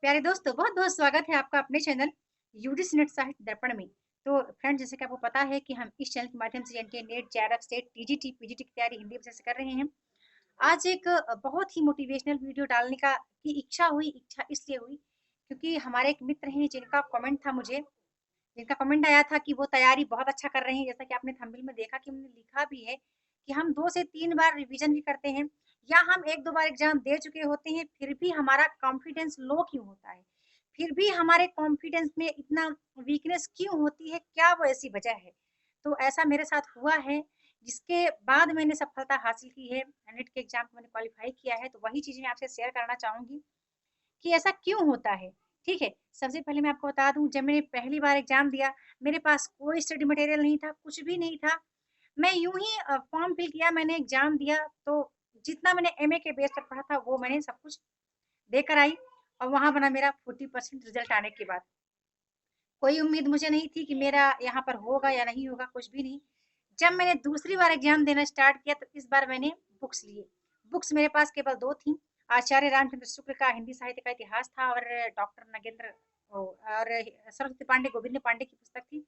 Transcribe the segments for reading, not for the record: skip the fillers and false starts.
प्यारे दोस्तों, बहुत-बहुत स्वागत है आपका अपने चैनल यूजीसी नेट साहित्य दर्पण में। तो फ्रेंड्स, जैसे कि आपको पता है कि हम इस चैनल के माध्यम से NTA net, JRF, state, TGT, PGT की तैयारी हिंदी भाषा से कर रहे हैं। आज एक बहुत ही मोटिवेशनल वीडियो डालने का की इच्छा इसलिए हुई क्योंकि हमारे एक मित्र हैं जिनका कमेंट आया था कि वो तैयारी बहुत अच्छा कर रहे हैं। जैसा कि आपने थंबनेल में देखा कि उन्होंने लिखा भी है कि हम 2 से 3 बार रिवीजन भी करते हैं या हम 1-2 बार एग्जाम दे चुके होते हैं, फिर भी हमारा कॉन्फिडेंस लो क्यों होता है? फिर भी हमारे कॉन्फिडेंस में इतना वीकनेस क्यों होती है? क्या वो ऐसी वजह है? तो ऐसा मेरे साथ हुआ है, जिसके बाद मैंने सफलता हासिल की है। नेट के एग्जाम को मैंने क्वालीफाई किया है, तो वही चीज़ें मैं आपसे शेयर करना चाहूँगी कि ऐसा क्यों होता है, ठीक है? सबसे पहले मैं आपको बता दूँ, जब मैंने पहली बार एग्ज़ाम दिया, मेरे पास कोई स्टडी मटेरियल नहीं था, कुछ भी नहीं था। मैं यूँ ही फॉर्म फिल किया, मैंने एग्ज़ाम दिया, तो जितना मैंने एमए के बेस पर पढ़ा था, वो मैंने सब कुछ देकर आई और वहाँ बना मेरा 40% रिज़ल्ट आने के बाद। कोई उम्मीद मुझे नहीं थी कि मेरा यहाँ पर होगा या नहीं होगा, कुछ भी नहीं। जब मैंने दूसरी बार एग्ज़ाम देना स्टार्ट किया, तो इस बार मैंने बुक्स लिए। बुक्स मेरे पास केवल 2 थीं। आचार्य रामचंद्र शुक्ल का हिंदी साहित्य का इतिहास था और डॉक्टर नगेंद्र और सरस्वती पांडे, गोविंद पांडे की पुस्तक थी।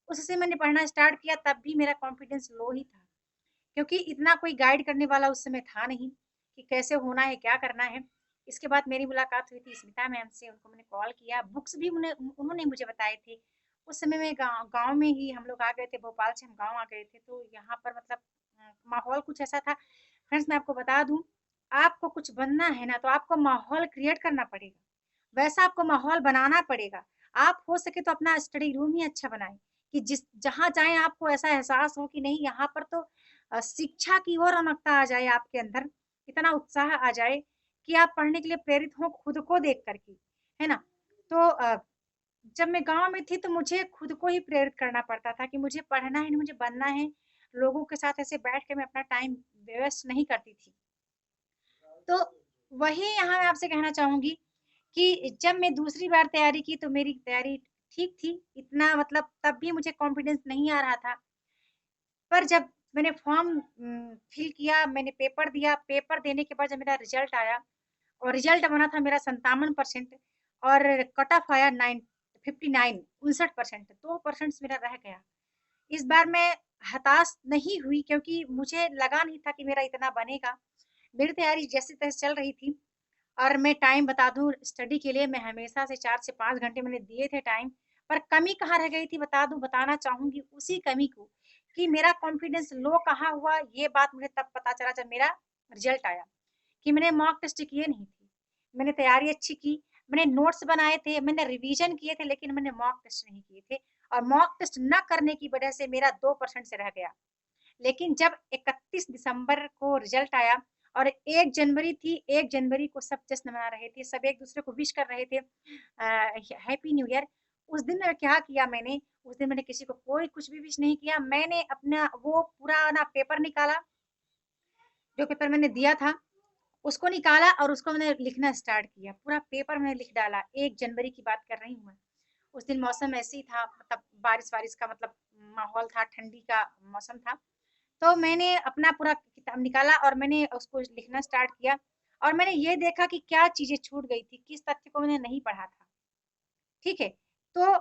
उससे मैंने पढ़ना स्टार्ट किया, तब भी मेरा कॉन्फिडेंस लो ही था, क्योंकि इतना कोई गाइड करने वाला उस समय था नहीं कि कैसे होना है, क्या करना है। इसके बाद मेरी मुलाकात हुई थी स्मिता मैम से, उनको मैंने कॉल किया, बुक्स भी उन्होंने मुझे बताए थे। उस समय में गाँव गाँव में ही हम लोग आ गए थे, भोपाल से हम गाँव आ गए थे, तो यहाँ पर मतलब माहौल कुछ ऐसा था। फ्रेंड्स, मैं आपको बता दूँ, आपको कुछ बनना है ना, तो आपको माहौल क्रिएट करना पड़ेगा। वैसा आपको माहौल बनाना पड़ेगा। आप हो सके तो अपना स्टडी रूम ही अच्छा बनाएँ, कि जिस जहाँ जाएँ आपको ऐसा एहसास हो कि नहीं, यहाँ पर तो शिक्षा की ओर रौनकता आ जाए आपके अंदर, इतना उत्साह आ जाए कि आप पढ़ने के लिए प्रेरित हों खुद को देख कर के, है ना? तो जब मैं गाँव में थी तो मुझे खुद को ही प्रेरित करना पड़ता था कि मुझे पढ़ना है, मुझे बनना है। लोगों के साथ ऐसे बैठ के मैं अपना टाइम वेस्ट नहीं करती थी। तो वही यहाँ मैं आपसे कहना चाहूँगी कि जब मैं दूसरी बार तैयारी की तो मेरी तैयारी ठीक थी, इतना मतलब तब भी मुझे कॉन्फिडेंस नहीं आ रहा था। पर जब मैंने फॉर्म फिल किया, मैंने पेपर दिया, पेपर देने के बाद जब मेरा रिज़ल्ट आया और रिज़ल्ट बना था मेरा 57% और कट ऑफ आया 59 59%, 2% मेरा रह गया। इस बार मैं हताश नहीं हुई, क्योंकि मुझे लगा नहीं था कि मेरा इतना बनेगा। मेरी तैयारी जैसे-तैसे चल रही थी और मैं टाइम बता दूँ, स्टडी के लिए मैं हमेशा से 4 से 5 घंटे मैंने दिए थे टाइम, पर कमी कहाँ रह गई थी बता दूँ, बताना चाहूँगी उसी कमी को, कि मेरा कॉन्फिडेंस लो कहाँ हुआ, ये बात मुझे तब पता चला जब मेरा रिज़ल्ट आया, कि मैंने मॉक टेस्ट किए नहीं थे। मैंने तैयारी अच्छी की, मैंने नोट्स बनाए थे, मैंने रिवीजन किए थे, लेकिन मैंने मॉक टेस्ट नहीं किए थे और मॉक टेस्ट ना करने की वजह से मेरा 2% से रह गया। लेकिन जब 31 दिसंबर को रिजल्ट आया और 1 जनवरी थी, 1 जनवरी को सब जश्न मना रहे थे, सब एक-दूसरे को विश कर रहे थे हैप्पी न्यू ईयर। उस दिन क्या किया मैंने, उस दिन मैंने किसी को कोई कुछ भी विश नहीं किया। मैंने अपना वो पुराना पेपर निकाला, जो पेपर मैंने दिया था, उसको निकाला और उसको मैंने लिखना स्टार्ट किया। पूरा पेपर मैंने लिख डाला, 1 जनवरी की बात कर रही हूँ मैं। उस दिन मौसम ऐसे ही था, मतलब बारिश-वारिश का मतलब माहौल था, ठंडी का मौसम था। तो मैंने अपना पूरा किताब निकाला और मैंने उसको लिखना स्टार्ट किया और मैंने ये देखा कि क्या चीज़ें छूट गई थी, किस तथ्य को मैंने नहीं पढ़ा था, ठीक है? तो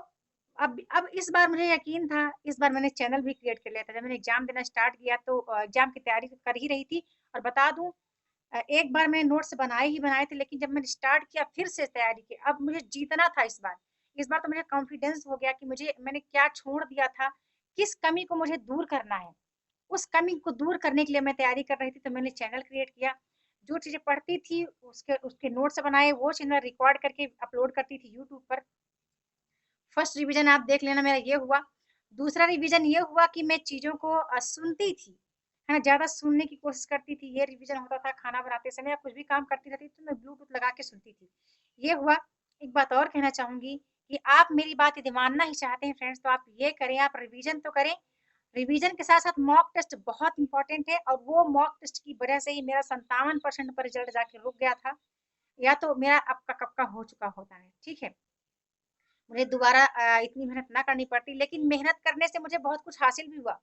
अब इस बार मुझे यकीन था, इस बार मैंने चैनल भी क्रिएट कर लिया था। जब मैंने एग्ज़ाम देना स्टार्ट किया तो एग्ज़ाम की तैयारी कर ही रही थी और बता दूँ, एक बार मैंने नोट्स बनाए ही बनाए थे, लेकिन जब मैंने स्टार्ट किया फिर से तैयारी की, अब मुझे जीतना था इस बार। इस बार तो मुझे कॉन्फिडेंस हो गया कि मुझे मैंने क्या छोड़ दिया था, किस कमी को मुझे दूर करना है। उस कमी को दूर करने के लिए मैं तैयारी कर रही थी, तो मैंने चैनल क्रिएट किया। जो चीज़ें पढ़ती थी उसके उसके नोट्स बनाए, वो चीज़ मैं रिकॉर्ड करके अपलोड करती थी यूट्यूब पर। फर्स्ट रिवीजन आप देख लेना मेरा ये हुआ। दूसरा रिवीजन ये हुआ कि मैं चीज़ों को सुनती थी, है ना? ज़्यादा सुनने की कोशिश करती थी। ये रिवीजन होता था खाना बनाते समय या कुछ भी काम करती रहती थी, तो मैं ब्लूटूथ लगा के सुनती थी। ये हुआ। एक बात और कहना चाहूँगी कि आप मेरी बात यदि मानना ही चाहते हैं फ्रेंड्स, तो आप ये करें, आप रिवीजन तो करें, रिवीजन के साथ-साथ मॉक टेस्ट बहुत इम्पोर्टेंट है और वो मॉक टेस्ट की वजह से ही मेरा 57% पर रिजल्ट जाके रुक गया था, या तो मेरा अब का कब का हो चुका होता है, ठीक है? मुझे दोबारा इतनी मेहनत ना करनी पड़ती, लेकिन मेहनत करने से मुझे बहुत कुछ हासिल भी हुआ।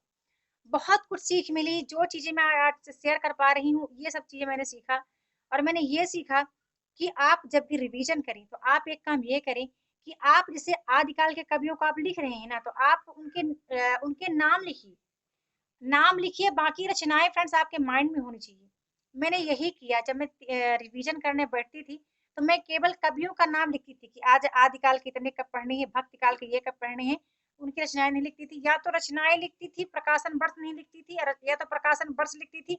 बहुत कुछ सीख मिली, जो चीज़ें मैं आज शेयर कर पा रही हूँ, ये सब चीज़ें मैंने सीखा और मैंने ये सीखा कि आप जब भी रिवीजन करें तो आप एक काम ये करें कि आप जैसे आदिकाल के कवियों को आप लिख रहे हैं ना, तो आप उनके नाम लिखिए, नाम लिखिए, बाकी रचनाएं फ्रेंड्स आपके माइंड में होनी चाहिए। मैंने यही किया जब मैं रिवीजन करने बैठती थी, तो मैं केवल कवियों का नाम लिखती थी कि आज आदिकाल के इतने कब पढ़ने हैं, भक्ति काल के ये कब पढ़ने हैं, उनकी रचनाएं नहीं लिखती थी, या तो रचनाएं लिखती थी, प्रकाशन वर्ष नहीं लिखती थी, या तो प्रकाशन वर्ष लिखती थी।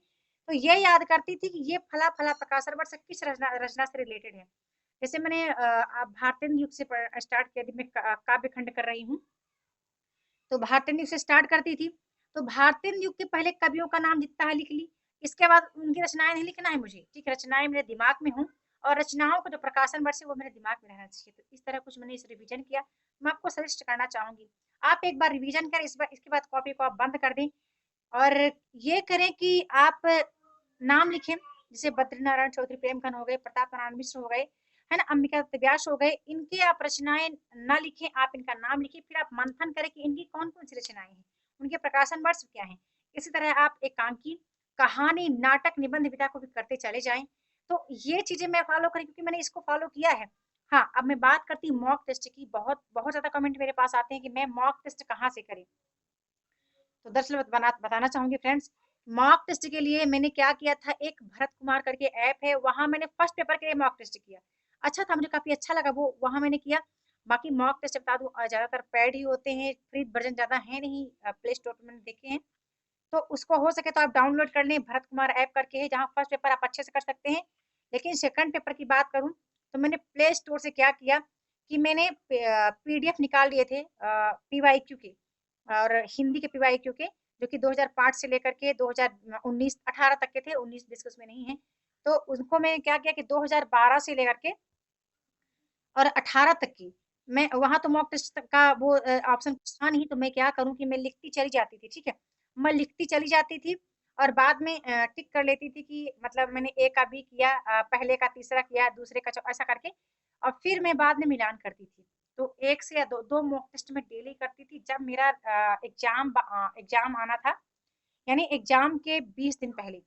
तो ये याद करती थी कि ये फला फला प्रकाशन वर्ष किस रचना रचना से रिलेटेड है। जैसे मैंने भारतेंदु युग से स्टार्ट किया, मैं काव्य खंड कर रही हूँ, तो भारतेंदु युग से स्टार्ट करती थी। तो भारतेंदु युग के पहले कवियों का नाम जितना है लिख ली, इसके बाद उनकी रचनाएं नहीं लिखना है मुझे, ठीक है, रचनाएं मेरे दिमाग में हों, और रचनाओं का जो प्रकाशन वर्ष है वो मेरे दिमाग में रहना चाहिए। तो इस तरह कुछ मैंने इस रिवीजन किया, मैं आपको सजेस्ट करना चाहूंगी आप एक बार रिवीजन करें, इस बार इसके बाद कॉपी को आप बंद कर दें, और ये करें कि आप नाम लिखें, जैसे बद्रीनारायण चौधरी प्रेमचंद हो गए, प्रताप नारायण मिश्र हो गए, है ना, अंबिका दत्त व्यास हो गए, इनके आप रचनाएं ना लिखें, आप इनका नाम लिखिए, फिर आप मंथन करें कि इनकी कौन कौन सी रचनाएं हैं, उनके प्रकाशन वर्ष क्या है। इसी तरह आप एक काम की कहानी, नाटक, निबंध विधा को भी करते चले जाएं। तो ये चीजें मैं फॉलो करी क्योंकि मैंने इसको फॉलो किया है। हाँ, अब मैं बात करती हूँ मॉक टेस्ट की। बहुत बहुत ज्यादा कमेंट मेरे पास आते हैं कि मैं मॉक टेस्ट कहाँ से करें। तो दरअसल बताना चाहूंगी फ्रेंड्स, मॉक टेस्ट के लिए मैंने क्या किया था, एक भरत कुमार करके ऐप है, वहां मैंने फर्स्ट पेपर के लिए मॉक टेस्ट किया। अच्छा था, मुझे काफी अच्छा लगा वो, वहां मैंने किया। बाकी मॉक टेस्ट बता दूं, ज्यादातर पेड ही होते हैं, फ्री वर्जन ज्यादा है नहीं, प्ले स्टोर पर मैंने देखे हैं। तो उसको हो सके तो आप डाउनलोड कर लें, भरत कुमार ऐप करके है, जहाँ फर्स्ट पेपर आप अच्छे से कर सकते हैं। लेकिन सेकंड पेपर की बात करूं, तो मैंने प्ले स्टोर से क्या किया कि मैंने पीडीएफ निकाल लिए थे पीवाईक्यू के, और हिंदी के पीवाईक्यू के, जो कि 2005 से लेकर के 2019 18 तक के थे, 19-20 उसमें नहीं है। तो उनको मैंने क्या किया कि 2012 से लेकर के और 18 तक की, मैं वहां तो मॉक टेस्ट का वो ऑप्शन था नहीं, तो मैं क्या करूं कि मैं लिखती चली जाती थी, ठीक है, मैं लिखती चली जाती थी, और बाद में टिक कर लेती थी कि मतलब मैंने ए का बी किया, पहले का तीसरा किया, दूसरे का ऐसा करके, और फिर मैं बाद में मिलान करती थी। तो एक से या दो दो मॉक टेस्ट में डेली करती थी। जब मेरा एग्जाम आना था, यानी एग्जाम के 20 दिन पहले,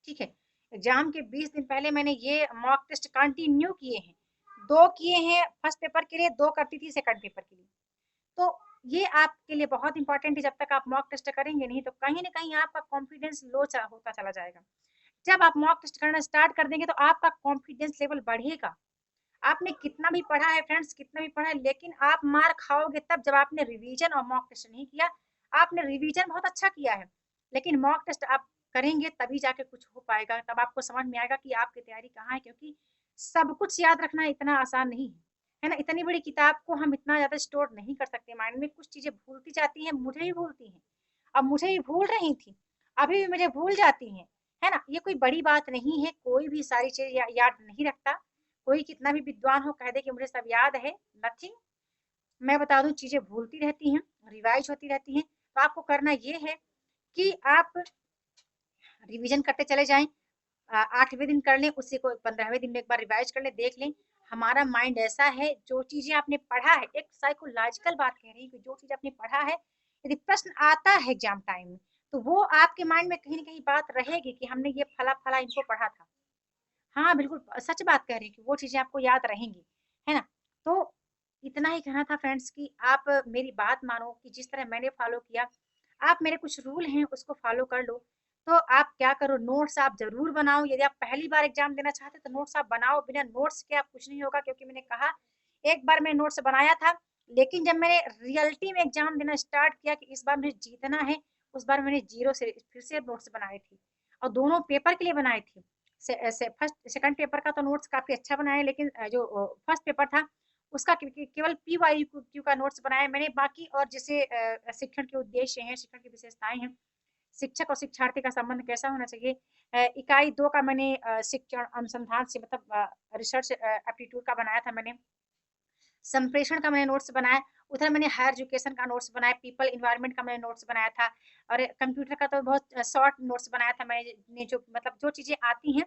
ठीक है, एग्जाम के 20 दिन पहले मैंने ये मॉक टेस्ट कंटिन्यू किए हैं। दो किए हैं फर्स्ट पेपर के लिए, दो करती थी सेकंड पेपर के लिए। तो ये आपके लिए बहुत इंपॉर्टेंट है, जब तक आप मॉक टेस्ट करेंगे नहीं तो कहीं ना कहीं आपका कॉन्फिडेंस लो होता चला जाएगा। जब आप मॉक टेस्ट करना स्टार्ट कर देंगे तो आपका कॉन्फिडेंस लेवल बढ़ेगा। आपने कितना भी पढ़ा है फ्रेंड्स, कितना भी पढ़ा है, लेकिन आप मार खाओगे तब जब आपने रिवीजन और मॉक टेस्ट नहीं किया। आपने रिवीजन बहुत अच्छा किया है, लेकिन मॉक टेस्ट आप करेंगे तभी जाके कुछ हो पाएगा, तब आपको समझ में आएगा कि आपकी तैयारी कहाँ है। क्योंकि सब कुछ याद रखना इतना आसान नहीं है, है ना, इतनी बड़ी किताब को हम इतना ज्यादा स्टोर नहीं कर सकते माइंड में, कुछ चीजें भूलती जाती हैं, मुझे भी भूलती हैं। अब मुझे भी भूल रही थी, अभी भी मुझे भूल जाती हैं, है ना, ये कोई बड़ी बात नहीं है, कोई भी सारी चीज याद नहीं रखता। कोई कितना भी विद्वान हो कह दे कि मुझे सब याद है, नथिंग। मैं बता दूं, चीजें भूलती रहती हैं, रिवाइज होती रहती हैं। तो आपको करना ये है कि आप रिवीजन करते चले जाएं, 8वें दिन कर लें, उसी को 15वें दिन में एक बार रिवाइज कर लें, देख लें। हमारा माइंड ऐसा है, जो चीजें आपने पढ़ा है, एक साइकोलॉजिकल बात कह रही है कि जो चीज आपने पढ़ा है, यदि प्रश्न आता है एग्जाम टाइम में, तो वो आपके माइंड में कहीं ना कहीं बात रहेगी कि हमने ये फला फला इनको पढ़ा था। हाँ, बिल्कुल सच बात कह रही है कि वो चीजें आपको याद रहेंगी, है ना। तो इतना ही कहना था फ्रेंड्स कि आप मेरी बात मानो कि जिस तरह मैंने फॉलो किया, आप मेरे कुछ रूल हैं उसको फॉलो कर लो। तो आप क्या करो, नोट्स आप जरूर बनाओ। यदि आप पहली बार एग्जाम देना चाहते तो नोट्स आप बनाओ, बिना नोट्स के आप कुछ नहीं होगा। क्योंकि मैंने कहा, एक बार मैंने नोट्स बनाया था, लेकिन जब मैंने रियलिटी में एग्जाम देना स्टार्ट किया कि इस बार मुझे जीतना है, उस बार मैंने जीरो से फिर से नोट्स बनाए थे, और दोनों पेपर के लिए बनाए थे। फर्स्ट सेकंड पेपर का तो नोट्स काफी अच्छा बनाया, लेकिन जो फर्स्ट पेपर था उसका केवल पीवाईक्यू का नोट्स बनाया मैंने। बाकी और जैसे शिक्षण के उद्देश्य हैं, शिक्षण की विशेषताएं हैं, शिक्षक और शिक्षार्थी का संबंध कैसा होना चाहिए, इकाई 2 का मैंने शिक्षण अनुसंधान से मतलब रिसर्च एप्टीट्यूड का बनाया था मैंने। संप्रेषण का मैंने नोट्स बनाया, उधर मैंने हायर एजुकेशन का नोट्स बनाया, पीपल इन्वायरमेंट का मैंने नोट्स बनाया था, और कंप्यूटर का तो बहुत शॉर्ट नोट्स बनाया था मैंने। जो मतलब जो चीजें आती हैं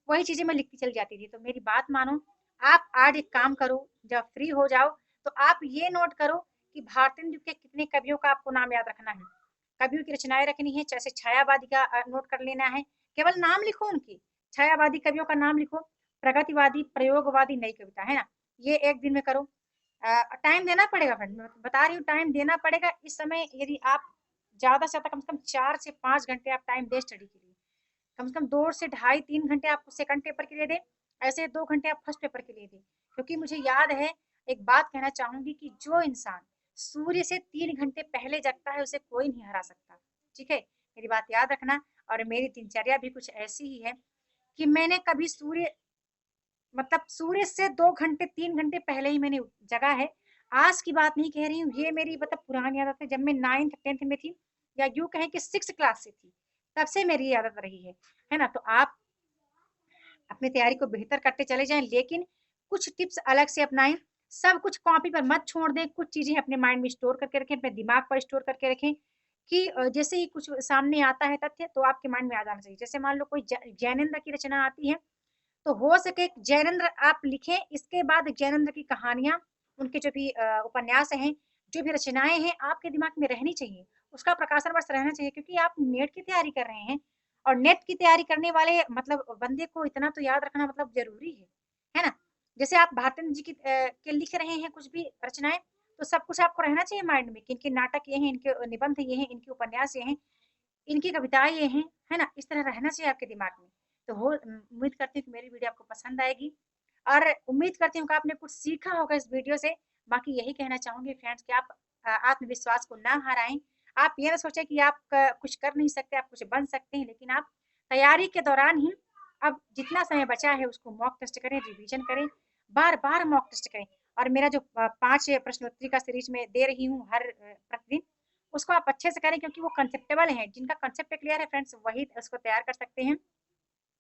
वही चीजें मैं लिखती चली जाती थी। तो मेरी बात मानो, आप आज एक काम करो, जब फ्री हो जाओ तो आप ये नोट करो कि भारतेंदु के कितने कवियों का आपको नाम याद रखना है, कवियों की रचनाएं रखनी है। जैसे छायावादी का नोट कर लेना है, केवल नाम लिखो उनकी, छायावादी कवियों का नाम लिखो। प्रगतिवादी प्रयोगवादी नई कविता, है ना? ये एक दिन में करो। टाइम देना पड़ेगा फ्रेंड, मैं बता रही हूँ टाइम देना पड़ेगा। इस समय यदि आप ज़्यादा से ज़्यादा कम से कम 4 से 5 घंटे आप टाइम दें स्टडी के लिए। कम से कम 2 से ढाई 3 घंटे आप सेकंड पेपर के लिए दें, ऐसे 2 घंटे आप फर्स्ट पेपर के लिए दें। क्योंकि मुझे याद है, एक बात कहना चाहूँगी कि जो इंसान सूर्य से 3 घंटे पहले जगता है उसे कोई नहीं हरा सकता, ठीक है? मेरी बात याद रखना। और मेरी दिनचर्या भी कुछ ऐसी ही है कि मैंने कभी सूर्य से 2 घंटे 3 घंटे पहले ही मैंने जगा है। आज की बात नहीं कह रही हूँ, ये मेरी पुरानी आदत है। जब मैं 9th 10th में थी, या यूँ कहें कि 6th क्लास से थी, तब से मेरी ये आदत रही है ना? तो आप अपनी तैयारी को बेहतर करते चले जाएँ, लेकिन कुछ टिप्स अलग से अपनाएँ। सब कुछ कॉपी पर मत छोड़ दें, कुछ चीज़ें अपने माइंड में स्टोर करके रखें, अपने दिमाग पर स्टोर करके रखें कि जैसे ही कुछ सामने आता है तथ्य, तो आपके माइंड में आ जाना चाहिए। जैसे मान लो कोई जैनेंद्र की रचना आती है, तो हो सके जैनेंद्र आप लिखें, इसके बाद जैनेंद्र की कहानियाँ, उनके जो भी उपन्यास हैं, जो भी रचनाएँ हैं, आपके दिमाग में रहनी चाहिए। उसका प्रकाशन वर्ष रहना चाहिए, क्योंकि आप नेट की तैयारी कर रहे हैं, और नेट की तैयारी करने वाले बंदे को इतना तो याद रखना ज़रूरी है ना? जैसे आप भारतेंद्र जी के लिख रहे हैं कुछ भी रचनाएँ, तो सब कुछ आपको रहना चाहिए माइंड में कि इनके नाटक ये हैं, इनके निबंध ये हैं, इनके उपन्यास ये हैं, इनकी कविताएँ ये हैं, है ना? इस तरह रहना चाहिए आपके दिमाग में। तो उम्मीद करती हूँ कि मेरी वीडियो आपको पसंद आएगी, और उम्मीद करती हूँ कि आपने कुछ सीखा होगा इस वीडियो से। बाकी यही कहना चाहूँगी फ्रेंड्स कि आप आत्मविश्वास को ना हराएँ। आप ये ना सोचें कि आप कुछ कर नहीं सकते, आप कुछ बन सकते हैं, लेकिन आप तैयारी के दौरान ही अब जितना समय बचा है उसको मॉक टेस्ट करें, रिवीजन करें, बार-बार मॉक टेस्ट करें। और मेरा जो 5 प्रश्नोत्तरी का सीरीज़ मैं दे रही हूँ हर प्रतिदिन, उसको आप अच्छे से करें, क्योंकि वो कंसेप्टेबल हैं। जिनका कंसेप्ट क्लियर है फ्रेंड्स, वही उसको तैयार कर सकते हैं।